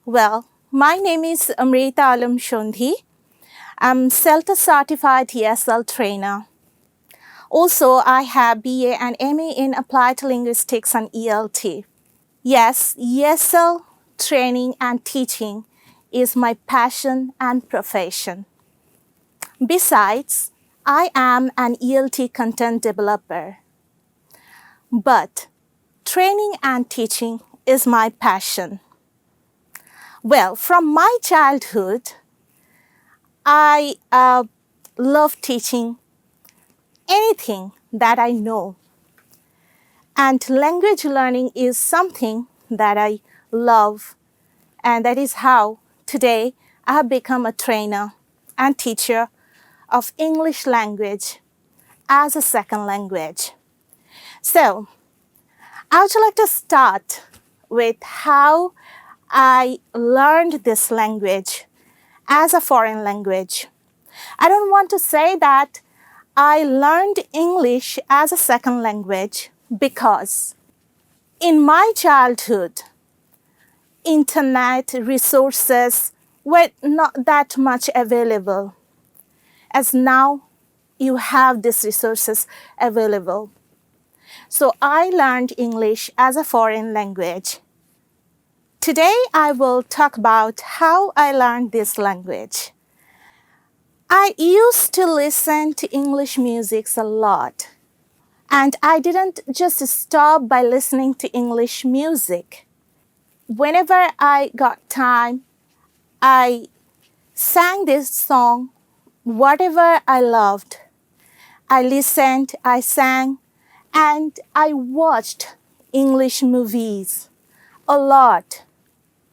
Well, my name is Amrita Sandhy. I'm Selftalk certified ESL trainer. Also, I have BA and MA in Applied Linguistics and ELT. Yes, ESL training and teaching is my passion and profession. Besides, I am an ELT content developer. But training and teaching is my passion. Well, from my childhood, I love teaching anything that I know. And language learning is something that I love. And that is how today I have become a trainer and teacher of English language as a second language. So, I would like to start with how I learned this language as a foreign language. I don't want to say that I learned English as a second language because in my childhood, internet resources were not that much available. As now, you have these resources available. So I learned English as a foreign language. Today, I will talk about how I learned this language. I used to listen to English music a lot. And I didn't just stop by listening to English music. Whenever I got time, I sang this song, whatever I loved. I listened, I sang, and I watched English movies a lot,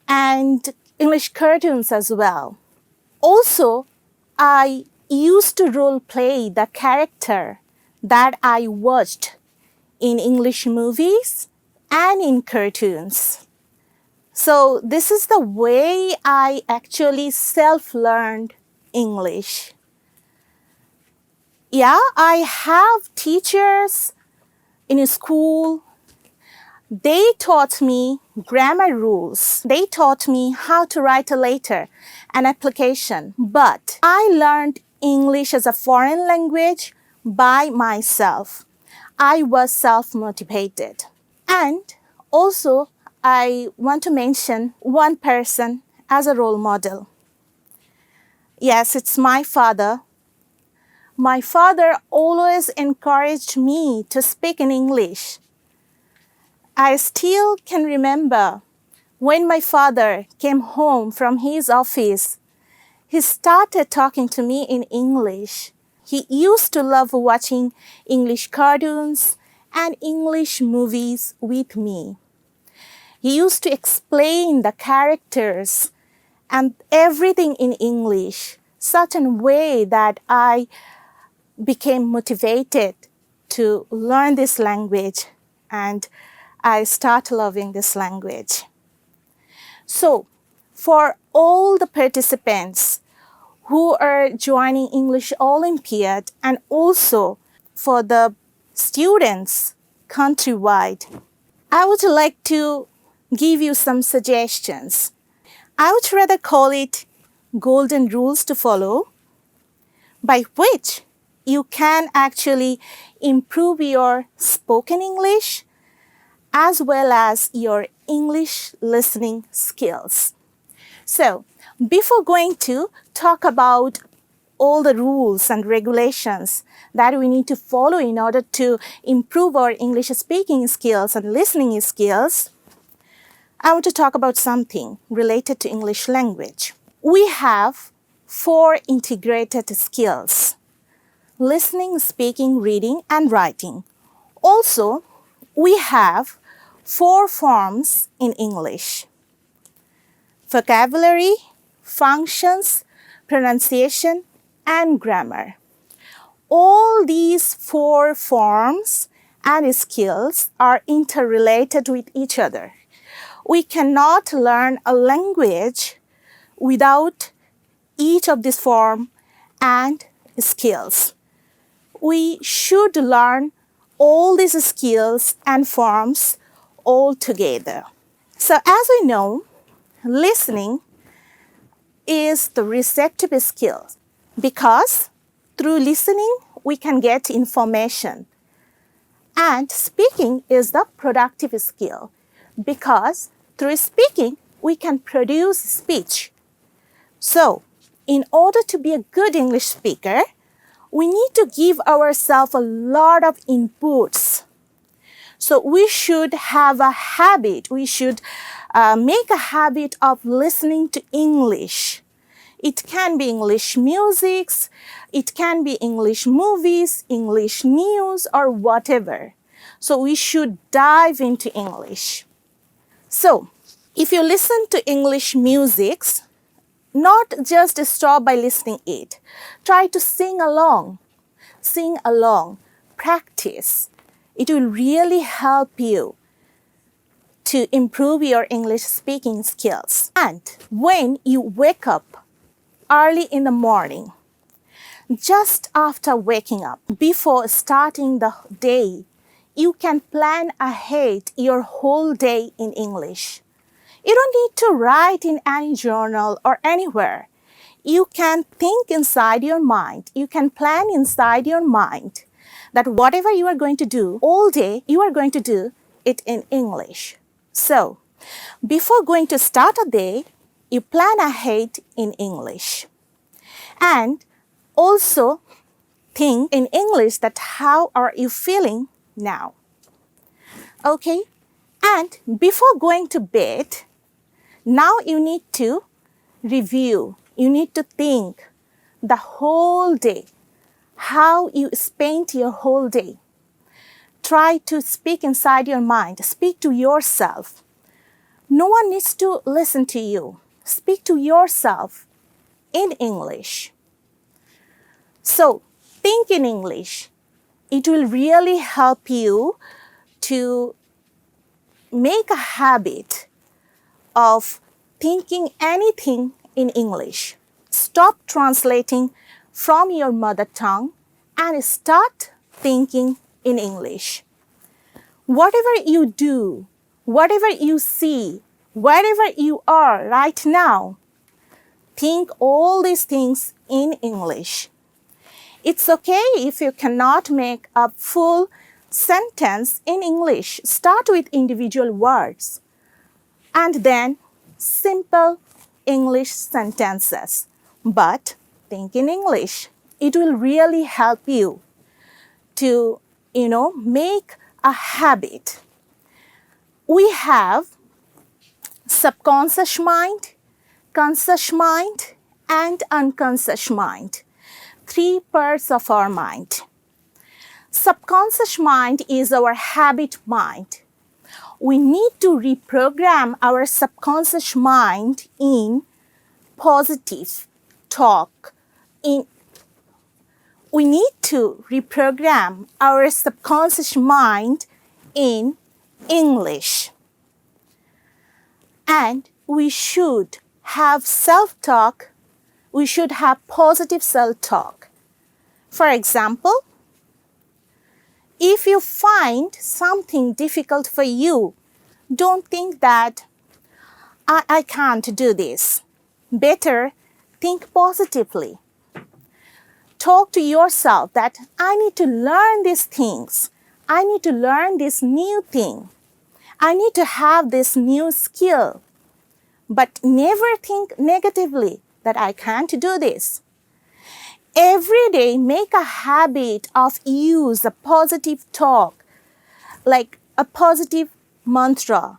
and English cartoons as well. Also, I used to role play the character that I watched in English movies and in cartoons. So this is the way I actually self-learned English. Yeah, I have teachers in school. They taught me grammar rules. They taught me how to write a letter, an application. But I learned English as a foreign language by myself. I was self-motivated. And also, I want to mention one person as a role model. Yes, it's my father. My father always encouraged me to speak in English. I still can remember when my father came home from his office, he started talking to me in English. He used to love watching English cartoons and English movies with me. He used to explain the characters and everything in English such a way that I became motivated to learn this language, and I started loving this language. So, for all the participants who are joining English Olympiad and also for the students countrywide, I would like to give you some suggestions. I would rather call it golden rules to follow, by which you can actually improve your spoken English as well as your English listening skills. So, before going to talk about all the rules and regulations that we need to follow in order to improve our English speaking skills and listening skills, I want to talk about something related to English language. We have 4 integrated skills: listening, speaking, reading, and writing. Also, we have 4 forms in English: vocabulary, functions, pronunciation, and grammar. All these 4 forms and skills are interrelated with each other. We cannot learn a language without each of these forms and skills. We should learn all these skills and forms all together. So as we know, listening is the receptive skill, because through listening we can get information. And speaking is the productive skill, because through speaking we can produce speech. So, in order to be a good English speaker, we need to give ourselves a lot of inputs. So we should have a habit, we should make a habit of listening to English. It can be English music, it can be English movies, English news, or whatever. So we should dive into English. So if you listen to English music, not just stop by listening it. Try to sing along, practice. It will really help you to improve your English speaking skills. And when you wake up early in the morning, just after waking up, before starting the day, you can plan ahead your whole day in English. You don't need to write in any journal or anywhere. You can think inside your mind. You can plan inside your mind that whatever you are going to do all day, you are going to do it in English. So, before going to start a day, you plan ahead in English. And also think in English that how are you feeling now? Okay? And before going to bed, now you need to review. You need to think the whole day, how you spent your whole day. Try to speak inside your mind. Speak to yourself. No one needs to listen to you. Speak to yourself in English. So, think in English. It will really help you to make a habit of thinking anything in English. Stop translating from your mother tongue and start thinking in English. Whatever you do, whatever you see, wherever you are right now, think all these things in English. It's okay if you cannot make a full sentence in English. Start with individual words and then simple English sentences. But think in English. It will really help you to, make a habit. We have subconscious mind, conscious mind, and unconscious mind. 3 parts of our mind. Subconscious mind is our habit mind. We need to reprogram our subconscious mind in positive talk. We need to reprogram our subconscious mind in English. And we should have self-talk. We should have positive self-talk. For example, if you find something difficult for you, don't think that I can't do this. Better think positively. Talk to yourself that I need to learn these things. I need to learn this new thing. I need to have this new skill. But never think negatively that I can't do this. Every day, make a habit of use a positive talk, like a positive mantra.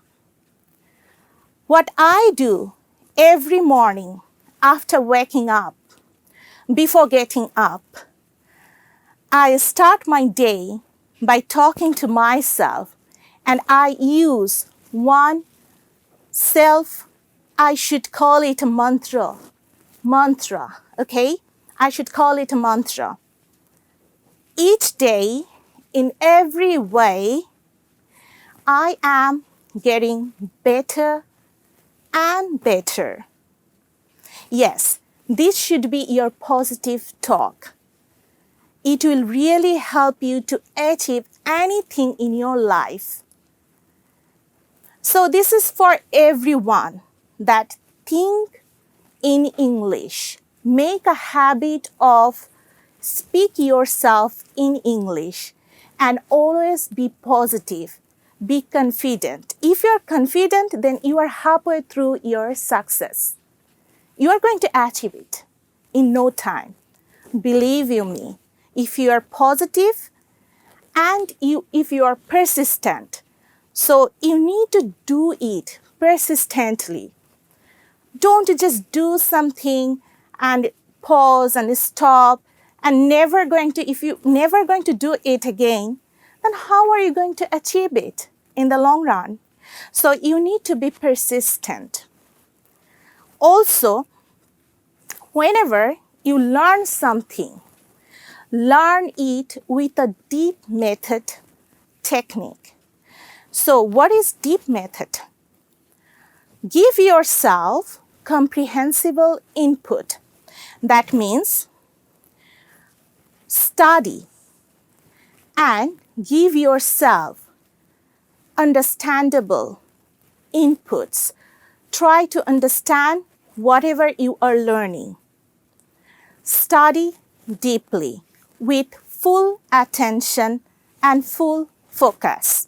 What I do every morning after waking up, before getting up, I start my day by talking to myself, and I use one I should call it a mantra, okay? I should call it a mantra. Each day, in every way, I am getting better and better. Yes, this should be your positive talk. It will really help you to achieve anything in your life. So this is for everyone. that think in English. Make a habit of speak yourself in English and always be positive. Be confident. If you're confident, then you are halfway through your success. You are going to achieve it in no time. Believe you me, if you are positive and if you are persistent, so you need to do it persistently. Don't just do something and pause and stop and if you're never going to do it again, then how are you going to achieve it in the long run? So you need to be persistent. Also, whenever you learn something, learn it with a deep method technique. So what is deep method? Give yourself comprehensible input. That means study and give yourself understandable inputs. Try to understand whatever you are learning. Study deeply with full attention and full focus.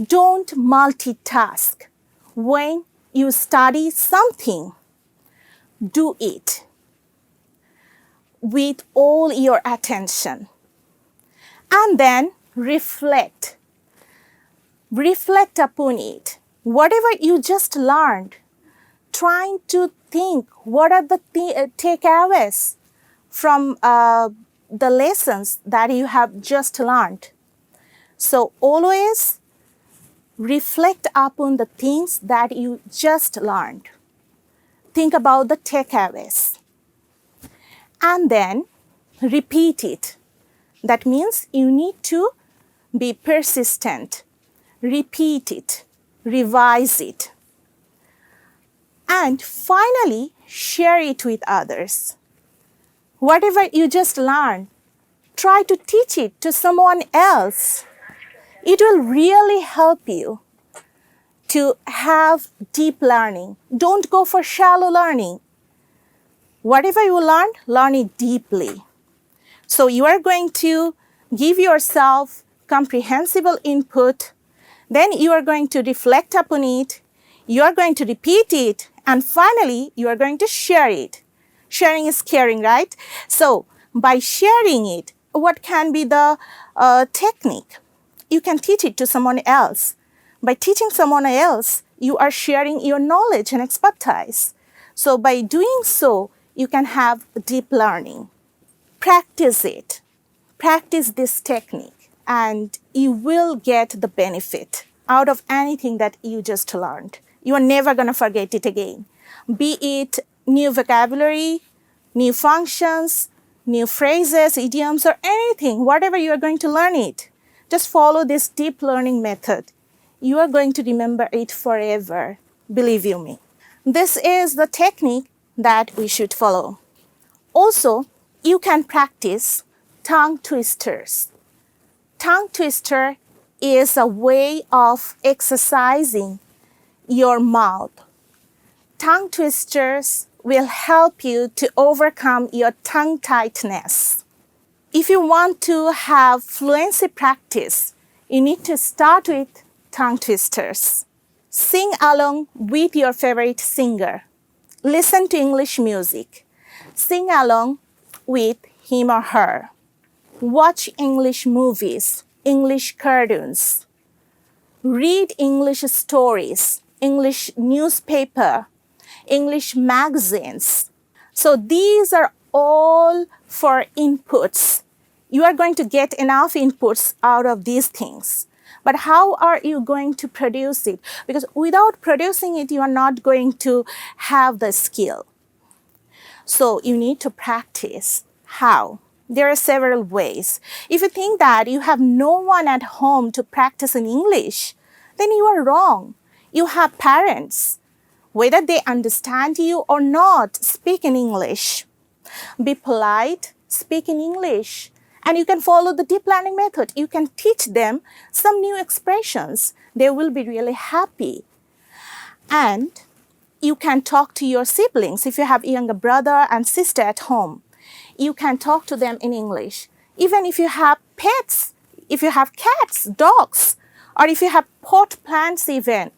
Don't multitask. When you study something, do it with all your attention. And then reflect. Reflect upon it. Whatever you just learned, trying to think what are the takeaways from the lessons that you have just learned. So always reflect upon the things that you just learned. Think about the takeaways. And then repeat it. That means you need to be persistent. Repeat it. Revise it. And finally, share it with others. Whatever you just learned, try to teach it to someone else. It will really help you to have deep learning. Don't go for shallow learning. Whatever you learn, learn it deeply. So you are going to give yourself comprehensible input, then you are going to reflect upon it, you are going to repeat it, and finally, you are going to share it. Sharing is caring, right? So by sharing it, what can be the technique? You can teach it to someone else. By teaching someone else, you are sharing your knowledge and expertise. So by doing so, you can have deep learning. Practice it. Practice this technique, and you will get the benefit out of anything that you just learned. You are never going to forget it again. Be it new vocabulary, new functions, new phrases, idioms, or anything, whatever you are going to learn it. Just follow this deep learning method. You are going to remember it forever, believe you me. This is the technique that we should follow. Also, you can practice tongue twisters. Tongue twister is a way of exercising your mouth. Tongue twisters will help you to overcome your tongue tightness. If you want to have fluency practice, you need to start with tongue twisters. Sing along with your favorite singer. Listen to English music. Sing along with him or her. Watch English movies, English cartoons. Read English stories, English newspaper, English magazines. So these are all for inputs. You are going to get enough inputs out of these things. But how are you going to produce it? Because without producing it, you are not going to have the skill. So you need to practice. How? There are several ways. If you think that you have no one at home to practice in English, then you are wrong. You have parents. Whether they understand you or not, speak in English. Be polite, speak in English. And you can follow the deep learning method. You can teach them some new expressions. They will be really happy. And You can talk to your siblings. If you have a younger brother and sister at home, you can talk to them in English. Even if you have pets, if you have cats, dogs, or if you have pot plants even,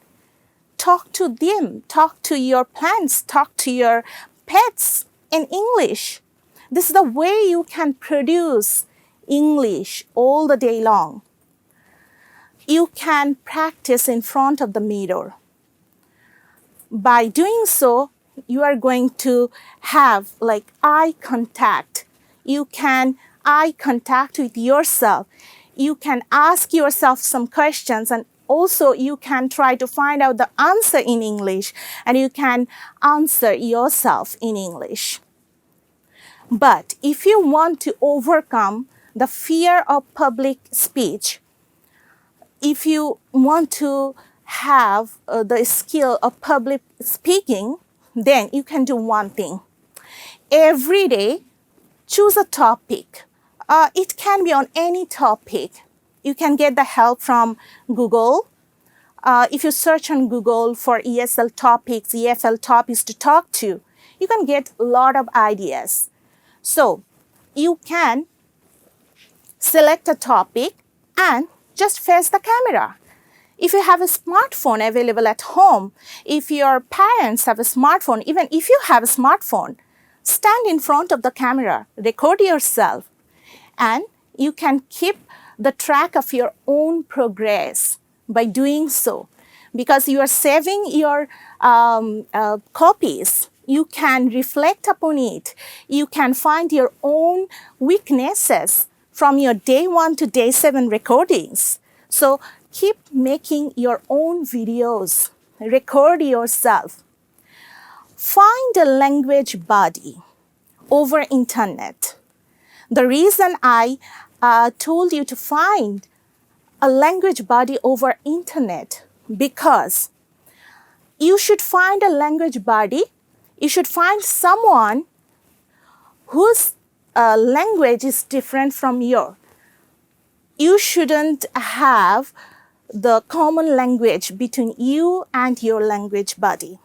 talk to them, talk to your plants, talk to your pets in English. This is the way you can produce English all the day long. You can practice in front of the mirror. By doing so, you are going to have like eye contact. You can eye contact with yourself. You can ask yourself some questions, and also you can try to find out the answer in English, and you can answer yourself in English. But if you want to overcome the fear of public speech, if you want to have the skill of public speaking, then you can do one thing. Every day, choose a topic. It can be on any topic. You can get the help from Google. If you search on Google for ESL topics, EFL topics to talk to, you can get a lot of ideas. So you can select a topic and just face the camera. If you have a smartphone available at home, if your parents have a smartphone, even if you have a smartphone, stand in front of the camera, record yourself, and you can keep the track of your own progress by doing so. Because you are saving your copies, you can reflect upon it. You can find your own weaknesses from your day 1 to day 7 recordings. So keep making your own videos. Record yourself. Find a language buddy over internet. The reason I told you to find a language buddy over internet, because you should find a language buddy. You should find someone whose language is different from yours. You shouldn't have the common language between you and your language buddy.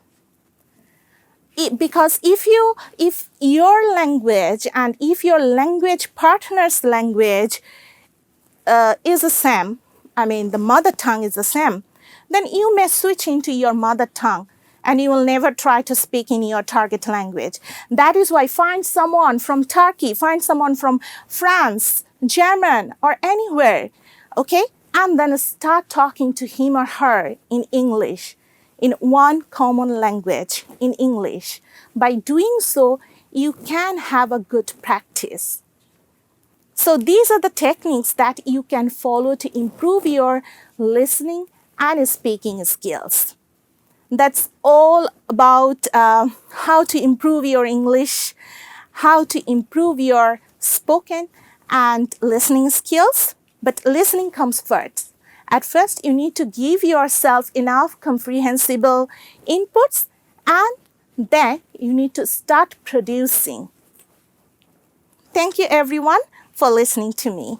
Because if your language and if your language partner's language is the same, I mean the mother tongue is the same, then you may switch into your mother tongue and you will never try to speak in your target language. That is why find someone from Turkey, find someone from France, German, or anywhere, okay? And then start talking to him or her in English, in one common language, in English. By doing so, you can have a good practice. So these are the techniques that you can follow to improve your listening and speaking skills. That's all about how to improve your English, how to improve your spoken and listening skills. But listening comes first. At first, you need to give yourself enough comprehensible inputs, and then you need to start producing. Thank you, everyone, for listening to me.